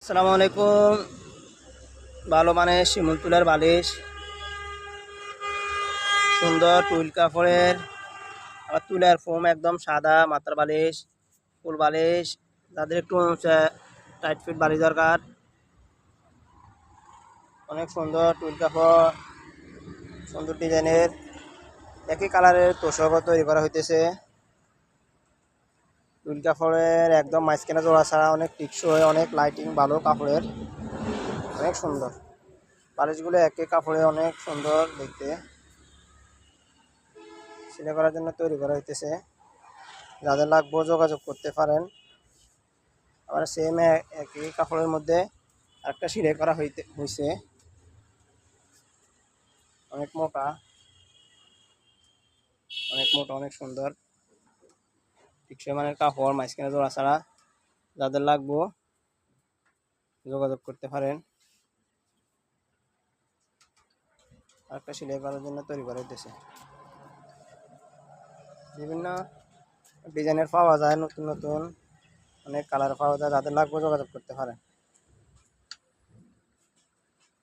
আসসালামু আলাইকুম। ভালো মানের শিমুল তুলার বালিশ, সুন্দর টুইল কাপড়ের, আবার তুলার ফোম একদম সাদা মাথার বালিশ, ফুল বালিশ। যাদের একটু টাইট ফিট বালিশ দরকার, অনেক সুন্দর টুইল কাপড়, সুন্দর ডিজাইনের একই কালারের তোষক তৈরি করা হইতেছে। টুইল কাপড়ের একদম মাঝখানে জোড়া ছাড়া, অনেক টিকসই, অনেক লাইটিং ভালো কাপড়ের, অনেক সুন্দর বালিশগুলো একই কাপড়ে অনেক সুন্দর দেখতে। সেলাই করার জন্য তৈরি করা হইতেছে। যাদের লাগবে যোগাযোগ করতে পারেন। আবার সেম একই কাপড়ের মধ্যে আরেকটা সেলাই করা হয়েছে, অনেক মোটা, অনেক সুন্দর টিকসই মানের কাপড়, মাঝখানে জোড়া ছাড়া। যাদের লাগবে যোগাযোগ করতে পারেন। আরেকটা সেলাই করার জন্য তৈরি করা হইতেছে। বিভিন্ন ডিজাইনের পাওয়া যায়, নতুন নতুন অনেক কালার পাওয়া যায়। যাদের লাগবে যোগাযোগ করতে পারেন।